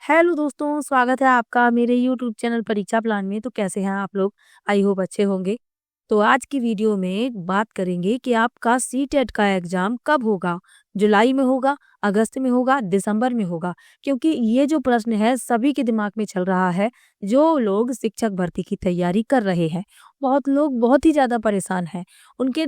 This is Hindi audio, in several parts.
हेलो दोस्तों, स्वागत है आपका मेरे यूट्यूब चैनल परीक्षा प्लान में। तो कैसे हैं आप लोग? आई होप अच्छे होंगे। तो आज की वीडियो में बात करेंगे कि आपका सीटेट का एग्ज़ाम कब होगा? जुलाई में होगा, अगस्त में होगा, दिसंबर में होगा? क्योंकि ये जो प्रश्न है सभी के दिमाग में चल रहा है, जो लोग शिक्षक भर्ती की तैयारी कर रहे हैं। बहुत लोग बहुत ही ज़्यादा परेशान हैं। उनके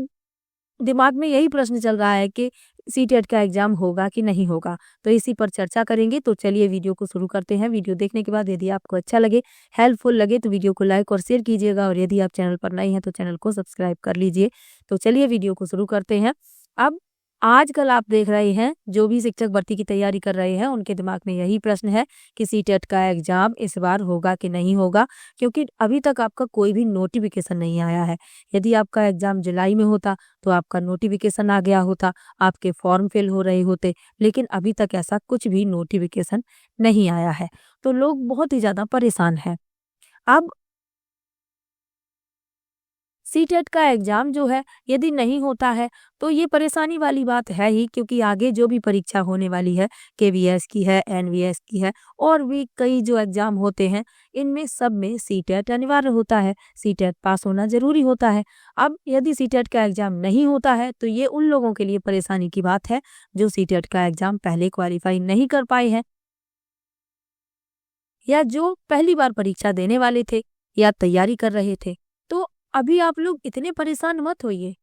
दिमाग में यही प्रश्न चल रहा है कि सीटेट का एग्जाम होगा कि नहीं होगा। तो इसी पर चर्चा करेंगे। तो चलिए वीडियो को शुरू करते हैं। वीडियो देखने के बाद यदि आपको अच्छा लगे, हेल्पफुल लगे तो वीडियो को लाइक और शेयर कीजिएगा, और यदि आप चैनल पर नए हैं तो चैनल को सब्सक्राइब कर लीजिए। तो चलिए वीडियो को शुरू करते हैं। अब आजकल आप देख रहे हैं, जो भी शिक्षक भर्ती की तैयारी कर रहे हैं उनके दिमाग में यही प्रश्न है कि सीटेट का एग्जाम इस बार होगा कि नहीं होगा, क्योंकि अभी तक आपका कोई भी नोटिफिकेशन नहीं आया है। यदि आपका एग्जाम जुलाई में होता तो आपका नोटिफिकेशन आ गया होता, आपके फॉर्म फिल हो रहे होते, लेकिन अभी तक ऐसा कुछ भी नोटिफिकेशन नहीं आया है। तो लोग बहुत ही ज़्यादा परेशान हैं। अब सीटेट का एग्जाम जो है यदि नहीं होता है तो ये परेशानी वाली बात है ही, क्योंकि आगे जो भी परीक्षा होने वाली है, केवीएस की है, एनवीएस की है, और भी कई जो एग्जाम होते हैं, इनमें सब में सीटेट अनिवार्य होता है। सीटेट पास होना जरूरी होता है। अब यदि सीटेट का एग्जाम नहीं होता है तो ये उन लोगों के लिए परेशानी की बात है जो सीटेट का एग्जाम पहले क्वालिफाई नहीं कर पाए हैं, या जो पहली बार परीक्षा देने वाले थे या तैयारी कर रहे थे। तो अभी आप लोग इतने परेशान मत होइए,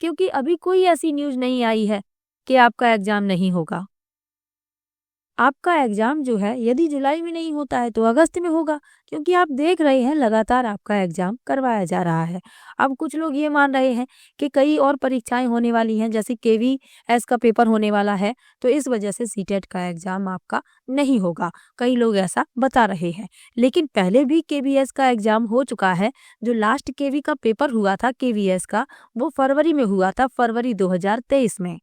क्योंकि अभी कोई ऐसी न्यूज़ नहीं आई है कि आपका एग्ज़ाम नहीं होगा। आपका एग्ज़ाम जो है यदि जुलाई में नहीं होता है तो अगस्त में होगा, क्योंकि आप देख रहे हैं लगातार आपका एग्ज़ाम करवाया जा रहा है। अब कुछ लोग ये मान रहे हैं कि कई और परीक्षाएँ होने वाली हैं, जैसे केवीएस का पेपर होने वाला है, तो इस वजह से सीटेट का एग्ज़ाम आपका नहीं होगा। कई लोग ऐसा बता रहे हैं। लेकिन पहले भी केवीएस का एग्ज़ाम हो चुका है। जो लास्ट केवी का पेपर हुआ था केवीएस का, वो फरवरी में हुआ था, फरवरी 2023 में।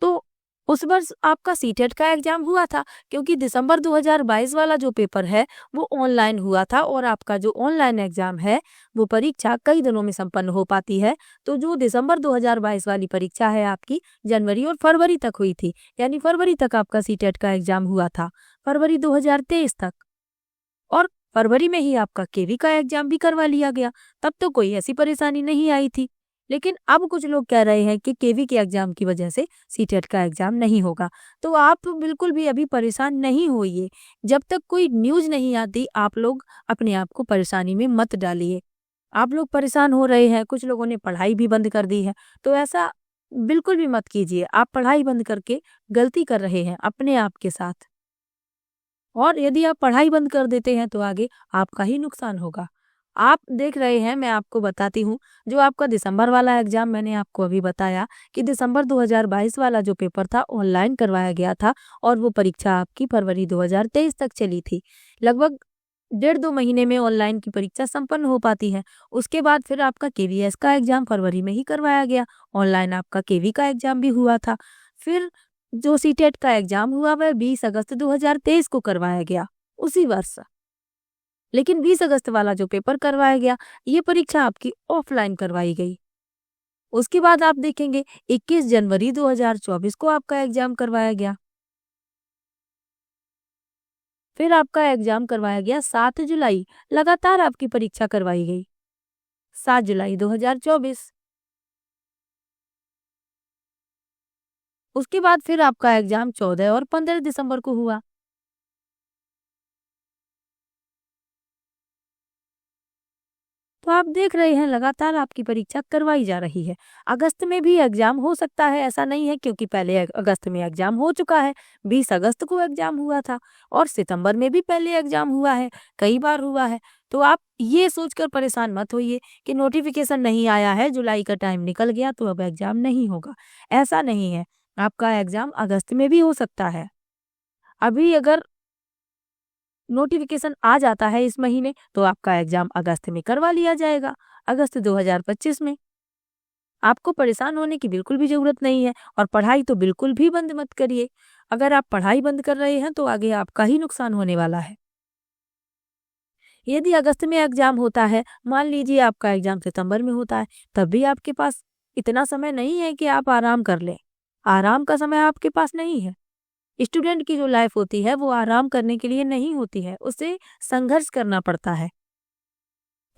तो उस वर्ष आपका सीटेट का एग्जाम हुआ था, क्योंकि दिसंबर 2022 वाला जो पेपर है वो ऑनलाइन हुआ था, और आपका जो ऑनलाइन एग्जाम है वो परीक्षा कई दिनों में संपन्न हो पाती है। तो जो दिसंबर 2022 वाली परीक्षा है आपकी जनवरी और फरवरी तक हुई थी, यानी फरवरी तक आपका सीटेट का एग्जाम हुआ था, फरवरी 2023 तक। और फरवरी में ही आपका केवी का एग्जाम भी करवा लिया गया। तब तो कोई ऐसी परेशानी नहीं आई थी। लेकिन अब कुछ लोग कह रहे हैं कि केवी के एग्जाम की वजह से सीटेट का एग्जाम नहीं होगा। तो आप बिल्कुल भी अभी परेशान नहीं होइए। जब तक कोई न्यूज़ नहीं आती, आप लोग अपने आप को परेशानी में मत डालिए। आप लोग परेशान हो रहे हैं, कुछ लोगों ने पढ़ाई भी बंद कर दी है, तो ऐसा बिल्कुल भी मत कीजिए। आप पढ़ाई बंद करके गलती कर रहे हैं अपने आप के साथ। और यदि आप पढ़ाई बंद कर देते हैं तो आगे आपका ही नुकसान होगा। आप देख रहे हैं, मैं आपको बताती हूँ, जो आपका दिसंबर वाला एग्जाम मैंने आपको अभी बताया कि दिसंबर 2022 वाला जो पेपर था ऑनलाइन करवाया गया था, और वो परीक्षा आपकी फरवरी 2023 तक चली थी। लगभग 1.5-2 महीने में ऑनलाइन की परीक्षा संपन्न हो पाती है। उसके बाद फिर आपका केवीएस का एग्जाम फरवरी में ही करवाया गया। ऑनलाइन आपका केवी का एग्जाम भी हुआ था। फिर जो सीटेट का एग्जाम हुआ वह 20 अगस्त 2023 को करवाया गया, उसी वर्ष। लेकिन 20 अगस्त वाला जो पेपर करवाया गया, ये परीक्षा आपकी ऑफलाइन करवाई गई। उसके बाद आप देखेंगे 21 जनवरी 2024 को आपका एग्जाम करवाया गया। फिर आपका एग्जाम करवाया गया 7 जुलाई, लगातार आपकी परीक्षा करवाई गई। 7 जुलाई 2024। उसके बाद फिर आपका एग्जाम 14 और 15 दिसंबर को हुआ। तो आप देख रहे हैं लगातार आपकी परीक्षा करवाई जा रही है। अगस्त में भी एग्जाम हो सकता है, ऐसा नहीं है, क्योंकि पहले अगस्त में एग्जाम हो चुका है। 20 अगस्त को एग्जाम हुआ था, और सितंबर में भी पहले एग्जाम हुआ है, कई बार हुआ है। तो आप ये सोचकर परेशान मत होइए कि नोटिफिकेशन नहीं आया है, जुलाई का टाइम निकल गया तो अब एग्जाम नहीं होगा। ऐसा नहीं है, आपका एग्जाम अगस्त में भी हो सकता है। अभी अगर नोटिफिकेशन आ जाता है इस महीने तो आपका एग्जाम अगस्त में करवा लिया जाएगा, अगस्त 2025 में। आपको परेशान होने की बिल्कुल भी ज़रूरत नहीं है, और पढ़ाई तो बिल्कुल भी बंद मत करिए। अगर आप पढ़ाई बंद कर रहे हैं तो आगे आपका ही नुकसान होने वाला है। यदि अगस्त में एग्जाम होता है, मान लीजिए आपका एग्जाम सितंबर में होता है, तब भी आपके पास इतना समय नहीं है कि आप आराम कर लें। आराम का समय आपके पास नहीं है। स्टूडेंट की जो लाइफ होती है वो आराम करने के लिए नहीं होती है, उसे संघर्ष करना पड़ता है,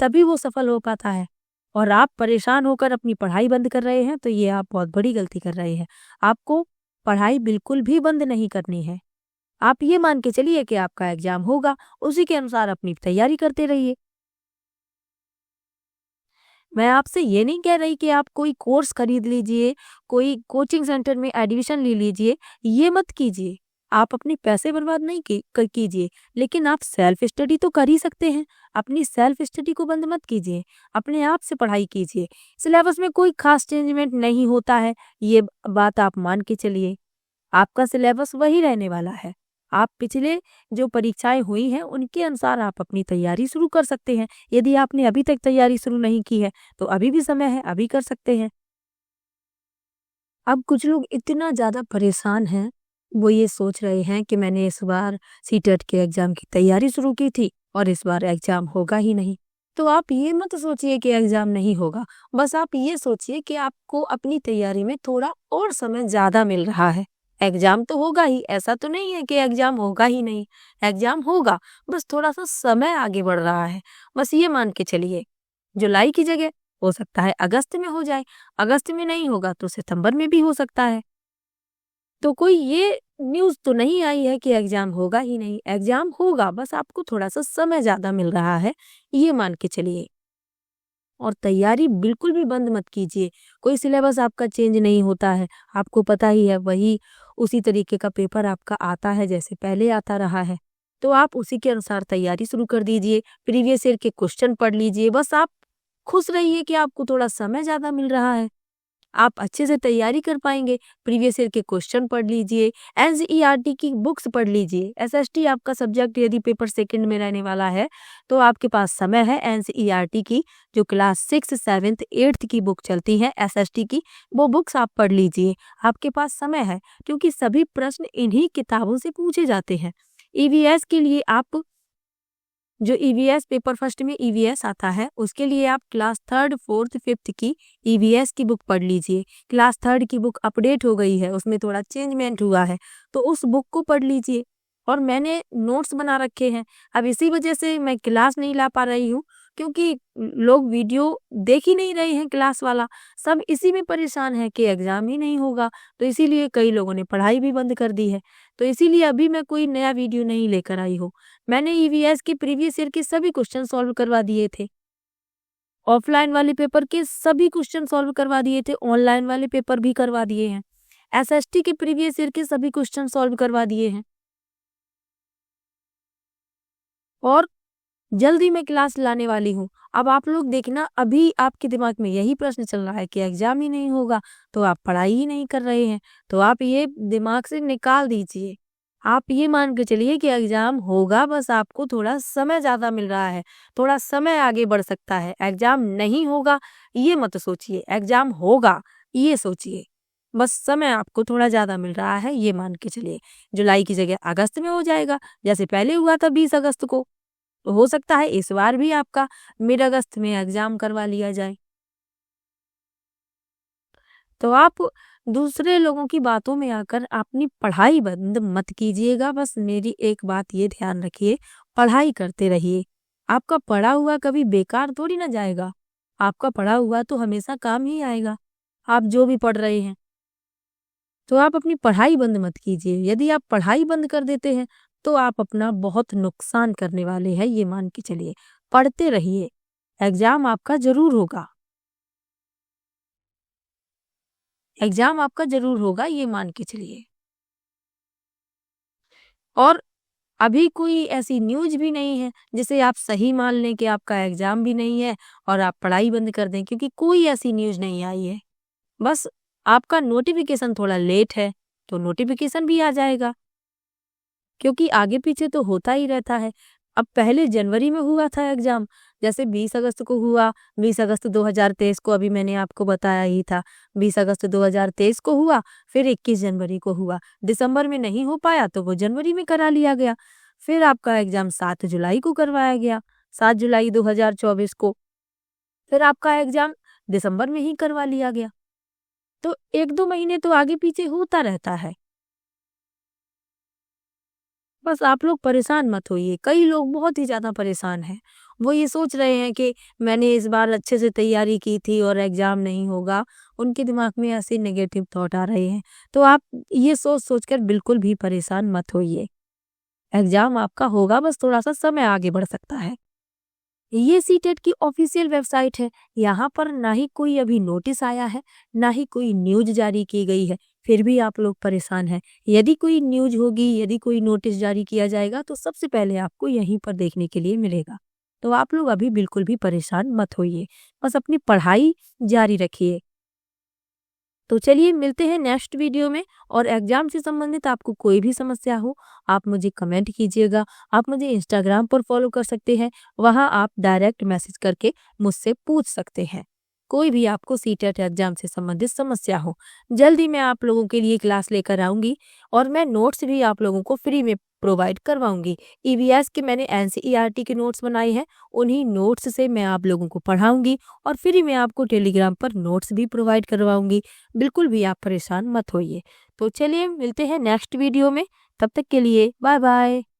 तभी वो सफल हो पाता है। और आप परेशान होकर अपनी पढ़ाई बंद कर रहे हैं तो ये आप बहुत बड़ी गलती कर रहे हैं। आपको पढ़ाई बिल्कुल भी बंद नहीं करनी है। आप ये मान के चलिए कि आपका एग्जाम होगा, उसी के अनुसार अपनी तैयारी करते रहिए। मैं आपसे ये नहीं कह रही कि आप कोई कोर्स खरीद लीजिए, कोई कोचिंग सेंटर में एडमिशन ले लीजिए, ये मत कीजिए। आप अपने पैसे बर्बाद नहीं कीजिए, लेकिन आप सेल्फ स्टडी तो कर ही सकते हैं। अपनी सेल्फ स्टडी को बंद मत कीजिए, अपने आप से पढ़ाई कीजिए। सिलेबस में कोई खास चेंजमेंट नहीं होता है, ये बात आप मान के चलिए। आपका सिलेबस वही रहने वाला है। आप पिछले जो परीक्षाएं हुई हैं उनके अनुसार आप अपनी तैयारी शुरू कर सकते हैं। यदि आपने अभी तक तैयारी शुरू नहीं की है तो अभी भी समय है, अभी कर सकते हैं। अब कुछ लोग इतना ज़्यादा परेशान हैं, वो ये सोच रहे हैं कि मैंने इस बार सीटेट के एग्ज़ाम की तैयारी शुरू की थी और इस बार एग्ज़ाम होगा ही नहीं। तो आप ये मत सोचिए कि एग्ज़ाम नहीं होगा, बस आप ये सोचिए कि आपको अपनी तैयारी में थोड़ा और समय ज़्यादा मिल रहा है। एग्ज़ाम तो होगा ही, ऐसा तो नहीं है कि एग्ज़ाम होगा ही नहीं, एग्ज़ाम होगा, बस थोड़ा-सा समय आगे बढ़ रहा है। बस ये मान के चलिए, जुलाई की जगह हो सकता है अगस्त में हो जाए, अगस्त में नहीं होगा तो सितंबर में भी हो सकता है। तो कोई ये न्यूज़ तो नहीं आई है कि एग्ज़ाम होगा ही नहीं, एग्ज़ाम होगा, बस आपको थोड़ा-सा समय ज़्यादा मिल रहा है, ये मान के चलिए। और तैयारी बिल्कुल भी बंद मत कीजिए, कोई सिलेबस आपका चेंज नहीं होता है, आपको पता ही है वही उसी तरीके का पेपर आपका आता है जैसे पहले आता रहा है। तो आप उसी के अनुसार तैयारी शुरू कर दीजिए, प्रीवियस ईयर के क्वेश्चन पढ़ लीजिए, बस आप खुश रहिए कि आपको थोड़ा समय ज़्यादा मिल रहा है। आप अच्छे से तैयारी कर पाएँगे, प्रीवियस ईयर के क्वेश्चन पढ़ लीजिए, एनसीईआरटी की बुक्स पढ़ लीजिए। एसएसटी आपका सब्जेक्ट यदि पेपर सेकंड में रहने वाला है, तो आपके पास समय है एनसीईआरटी की जो क्लास 6, 7, 8 की बुक चलती है एसएसटी की, वो बुक्स आप पढ़ लीजिए। आपके पास समय है क्योंकि सभी प्रश्न इन्हीं किताबों से पूछे जाते हैं। ईवीएस के लिए आप जो ईवीएस पेपर फर्स्ट में ईवीएस आता है उसके लिए आप क्लास 3, 4, 5 की ईवीएस की बुक पढ़ लीजिए। क्लास 3 की बुक अपडेट हो गई है, उसमें थोड़ा चेंजमेंट हुआ है, तो उस बुक को पढ़ लीजिए। और मैंने नोट्स बना रखे हैं, अब इसी वजह से मैं क्लास नहीं ला पा रही हूँ क्योंकि लोग वीडियो देख ही नहीं रहे हैं क्लास वाला, सब इसी में परेशान है कि एग्ज़ाम ही नहीं होगा, तो इसीलिए कई लोगों ने पढ़ाई भी बंद कर दी है। तो इसीलिए अभी मैं कोई नया वीडियो नहीं लेकर आई हूँ। मैंने ईवीएस के प्रीवियस ईयर के सभी क्वेश्चन सॉल्व करवा दिए थे। ऑफलाइन वाले पेपर के सभी क्वेश्चन सॉल्व करवा दिए थे, ऑनलाइन वाले पेपर भी करवा दिए हैं। एसएसटी के प्रीवियस ईयर के सभी क्वेश्चन सॉल्व करवा दिए हैं। और जल्दी मैं क्लास लाने वाली हूँ। अब आप लोग देखना, अभी आपके दिमाग में यही प्रश्न चल रहा है कि एग्ज़ाम ही नहीं होगा, तो आप पढ़ाई ही नहीं कर रहे हैं। तो आप ये दिमाग से निकाल दीजिए। आप ये मान के चलिए कि एग्ज़ाम होगा, बस आपको थोड़ा समय ज़्यादा मिल रहा है, थोड़ा समय आगे बढ़ सकता है। एग्ज़ाम नहीं होगा, ये मत सोचिए, एग्ज़ाम होगा, ये सोचिए। बस समय आपको थोड़ा ज़्यादा मिल रहा है, ये मान के चलिए। जुलाई की जगह अगस्त में हो जाएगा, जैसे पहले हुआ था 20 अगस्त को। तो हो सकता है इस बार भी आपका मिड अगस्त में एग्जाम करवा लिया जाए। तो आप दूसरे लोगों की बातों में आकर अपनी पढ़ाई बंद मत कीजिएगा। बस मेरी एक बात ये ध्यान रखिए, पढ़ाई करते रहिए। आपका पढ़ा हुआ कभी बेकार थोड़ी ना जाएगा। आपका पढ़ा हुआ तो हमेशा काम ही आएगा, आप जो भी पढ़ रहे हैं। तो आप अपनी पढ़ाई बंद मत कीजिए। यदि आप पढ़ाई बंद कर देते हैं तो आप अपना बहुत नुकसान करने वाले हैं, ये मान के चलिए। पढ़ते रहिए, एग्जाम आपका ज़रूर होगा। एग्जाम आपका ज़रूर होगा, ये मान के चलिए। और अभी कोई ऐसी न्यूज़ भी नहीं है जिसे आप सही मान लें कि आपका एग्जाम भी नहीं है और आप पढ़ाई बंद कर दें, क्योंकि कोई ऐसी न्यूज़ नहीं आई है। बस आपका नोटिफिकेशन थोड़ा लेट है, तो नोटिफिकेशन भी आ जाएगा। क्योंकि आगे पीछे तो होता ही रहता है। अब पहले जनवरी में हुआ था एग्ज़ाम, जैसे 20 अगस्त को हुआ, 20 अगस्त 2023 को अभी मैंने आपको बताया ही था। 20 अगस्त 2023 को हुआ, फिर 21 जनवरी को हुआ। दिसंबर में नहीं हो पाया तो वो जनवरी में करा लिया गया। फिर आपका एग्ज़ाम 7 जुलाई को करवाया गया, 7 जुलाई 2024 को। फिर आपका एग्ज़ाम दिसंबर में ही करवा लिया गया। तो 1-2 महीने तो आगे पीछे होता रहता है। बस आप लोग परेशान मत होइए, कई लोग बहुत ही ज़्यादा परेशान हैं। वो ये सोच रहे हैं कि मैंने इस बार अच्छे से तैयारी की थी और एग्ज़ाम नहीं होगा, उनके दिमाग में ऐसे नेगेटिव थॉट आ रहे हैं। तो आप ये सोच-सोच कर बिल्कुल भी परेशान मत होइए। एग्ज़ाम आपका होगा, बस थोड़ा-सा समय आगे बढ़ सकता है। ये सीटेट की ऑफिशियल वेबसाइट है। यहाँ पर ना ही कोई अभी नोटिस आया है, ना ही कोई न्यूज़ जारी की गई है, फिर भी आप लोग परेशान हैं। यदि कोई न्यूज़ होगी, यदि कोई नोटिस जारी किया जाएगा तो सबसे पहले आपको यहीं पर देखने के लिए मिलेगा। तो आप लोग अभी बिल्कुल भी परेशान मत होइए, बस अपनी पढ़ाई जारी रखिए। तो चलिए मिलते हैं नेक्स्ट वीडियो में। और एग्जाम से संबंधित आपको कोई भी समस्या हो, आप मुझे कमेंट कीजिएगा। आप मुझे इंस्टाग्राम पर फॉलो कर सकते हैं, वहाँ आप डायरेक्ट मैसेज करके मुझसे पूछ सकते हैं। कोई भी आपको सीटेट एग्जाम से संबंधित समस्या हो, जल्दी मैं आप लोगों के लिए क्लास लेकर आऊँगी और मैं नोट्स भी आप लोगों को फ्री में प्रोवाइड करवाऊँगी। ईवीएस के मैंने एनसीईआरटी के नोट्स बनाए हैं, उन्हीं नोट्स से मैं आप लोगों को पढ़ाऊँगी और फ्री में आपको टेलीग्राम पर नोट्स भी प्रोवाइड करवाऊँगी। बिल्कुल भी आप परेशान मत होइए। तो चलिए मिलते हैं नेक्स्ट वीडियो में, तब तक के लिए बाय बाय।